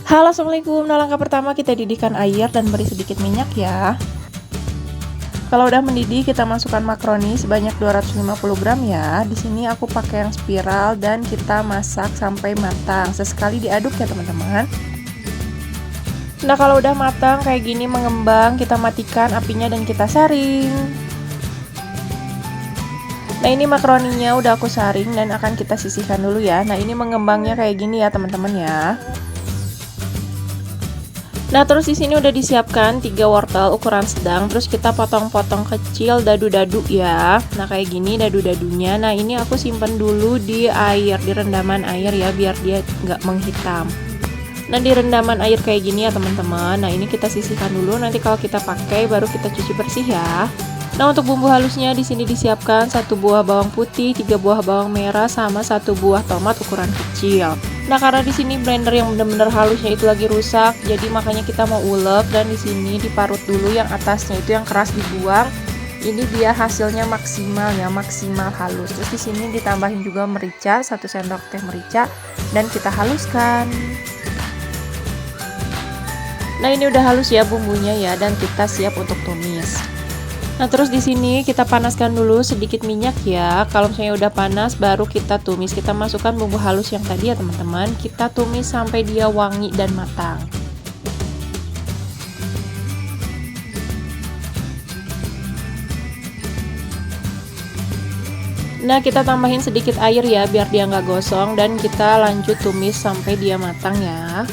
Halo, assalamualaikum. Nah, langkah pertama kita didihkan air dan beri sedikit minyak ya. Kalau udah mendidih, kita masukkan makaroni sebanyak 250 gram ya. Di sini aku pakai yang spiral dan kita masak sampai matang. Sesekali diaduk ya teman-teman. Nah, kalau udah matang kayak gini mengembang, kita matikan apinya dan kita saring. Nah, ini makaroninya udah aku saring dan akan kita sisihkan dulu ya. Nah, ini mengembangnya kayak gini ya teman-teman ya. Nah, terus di sini udah disiapkan 3 wortel ukuran sedang, terus kita potong-potong kecil dadu-dadu ya. Nah, kayak gini dadu-dadunya. Nah, ini aku simpen dulu di air, di rendaman air ya, biar dia nggak menghitam. Nah, di rendaman air kayak gini ya teman-teman. Nah, ini kita sisihkan dulu, nanti kalau kita pakai baru kita cuci bersih ya. Nah, untuk bumbu halusnya di sini disiapkan 1 buah bawang putih, 3 buah bawang merah, sama 1 buah tomat ukuran kecil. Nah, karena di sini blender yang benar-benar halusnya itu lagi rusak, jadi makanya kita mau ulek dan di sini diparut dulu yang atasnya itu yang keras dibuang. Ini dia hasilnya maksimal ya, maksimal halus. Terus di sini ditambahin juga merica, 1 sendok teh merica dan kita haluskan. Nah, ini udah halus ya bumbunya ya dan kita siap untuk tumis. Nah, terus di sini kita panaskan dulu sedikit minyak ya. Kalau misalnya udah panas baru kita tumis. Kita masukkan bumbu halus yang tadi ya teman-teman. Kita tumis sampai dia wangi dan matang. Nah, kita tambahin sedikit air ya biar dia nggak gosong dan kita lanjut tumis sampai dia matang ya.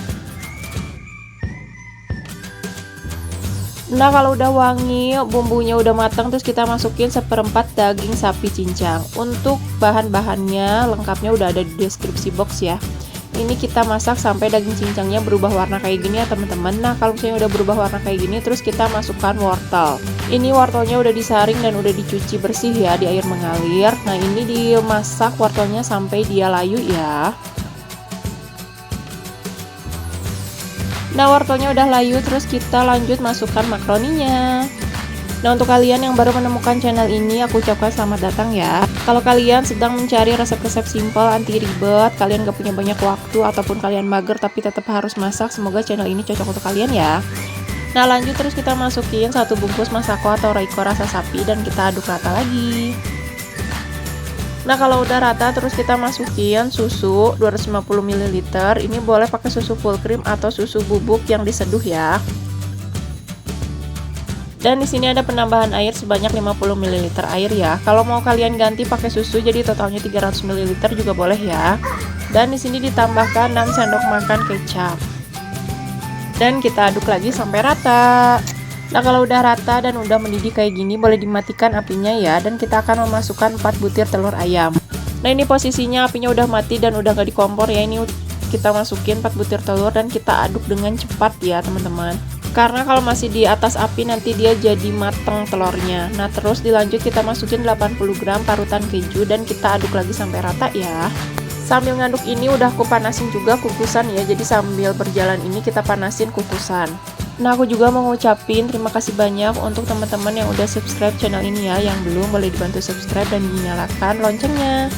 Nah, kalau udah wangi, bumbunya udah matang, terus kita masukin seperempat daging sapi cincang. Untuk bahan-bahannya lengkapnya udah ada di deskripsi box ya. Ini kita masak sampai daging cincangnya berubah warna kayak gini ya teman-teman. Nah, kalau misalnya udah berubah warna kayak gini, terus kita masukkan wortel. Ini wortelnya udah disaring dan udah dicuci bersih ya di air mengalir. Nah, ini dimasak wortelnya sampai dia layu ya. Nah, wortelnya udah layu, terus kita lanjut masukkan makaroninya. Nah, untuk kalian yang baru menemukan channel ini, aku ucapkan selamat datang ya. Kalau kalian sedang mencari resep-resep simple, anti ribet, kalian gak punya banyak waktu, ataupun kalian mager tapi tetap harus masak, semoga channel ini cocok untuk kalian ya. Nah, lanjut terus kita masukin 1 bungkus masako atau roiko rasa sapi dan kita aduk rata lagi. Nah, kalau udah rata terus kita masukin susu 250 ml. Ini boleh pakai susu full cream atau susu bubuk yang diseduh ya. Dan di sini ada penambahan air sebanyak 50 ml air ya. Kalau mau kalian ganti pakai susu jadi totalnya 300 ml juga boleh ya. Dan di sini ditambahkan 6 sendok makan kecap. Dan kita aduk lagi sampai rata. Nah, kalau udah rata dan udah mendidih kayak gini, boleh dimatikan apinya ya. Dan kita akan memasukkan 4 butir telur ayam. Nah, ini posisinya apinya udah mati dan udah gak di kompor ya. Ini kita masukin 4 butir telur dan kita aduk dengan cepat ya teman-teman. Karena kalau masih di atas api nanti dia jadi mateng telurnya. Nah, terus dilanjut kita masukin 80 gram parutan keju dan kita aduk lagi sampai rata ya. Sambil ngaduk ini udah aku panasin juga kukusan ya. Jadi sambil berjalan ini kita panasin kukusan. Nah, aku juga mau ngucapin terima kasih banyak untuk teman-teman yang udah subscribe channel ini ya. Yang belum boleh dibantu subscribe dan dinyalakan loncengnya.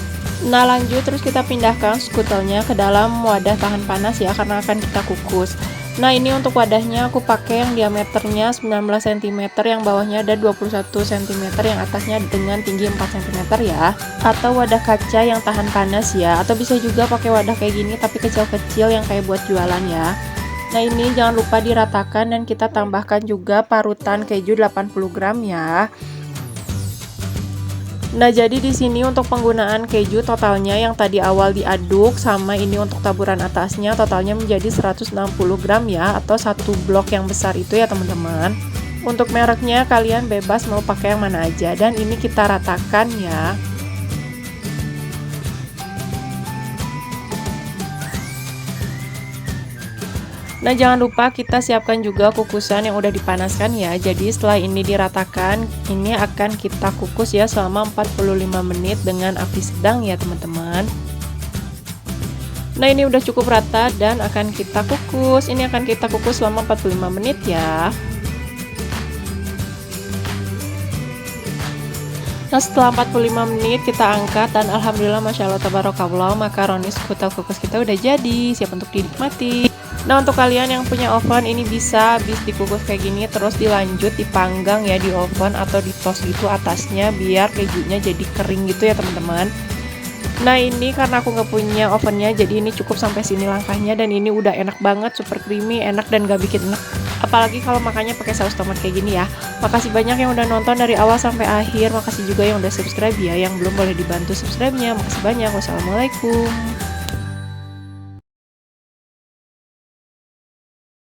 Nah, lanjut terus kita pindahkan skutelnya ke dalam wadah tahan panas ya, karena akan kita kukus. Nah, ini untuk wadahnya aku pakai yang diameternya 19 cm, yang bawahnya ada 21 cm, yang atasnya dengan tinggi 4 cm ya. Atau wadah kaca yang tahan panas ya, atau bisa juga pakai wadah kayak gini tapi kecil-kecil yang kayak buat jualan ya. Nah, ini jangan lupa diratakan dan kita tambahkan juga parutan keju 80 gram ya. Nah, jadi di sini untuk penggunaan keju totalnya yang tadi awal diaduk sama ini untuk taburan atasnya totalnya menjadi 160 gram ya, atau 1 blok yang besar itu ya teman-teman. Untuk mereknya kalian bebas mau pakai yang mana aja dan ini kita ratakan ya. Nah, jangan lupa kita siapkan juga kukusan yang udah dipanaskan ya. Jadi setelah ini diratakan, ini akan kita kukus ya selama 45 menit dengan api sedang ya teman-teman. Nah, ini udah cukup rata dan akan kita kukus. Ini akan kita kukus selama 45 menit ya. Nah, setelah 45 menit kita angkat dan alhamdulillah masya Allah tabarakallah, makaroni skutel kukus kita udah jadi, siap untuk dinikmati. Nah, untuk kalian yang punya oven, ini bisa habis dikukus kayak gini terus dilanjut dipanggang ya di oven atau di toast gitu atasnya biar kejunya jadi kering gitu ya teman-teman. Nah, ini karena aku nggak punya ovennya, jadi ini cukup sampai sini langkahnya, dan ini udah enak banget, super creamy, enak dan gak bikin enak. Apalagi kalau makannya pakai saus tomat kayak gini ya. Makasih banyak yang udah nonton dari awal sampai akhir. Makasih juga yang udah subscribe ya. Yang belum boleh dibantu subscribe-nya. Makasih banyak. Wassalamualaikum.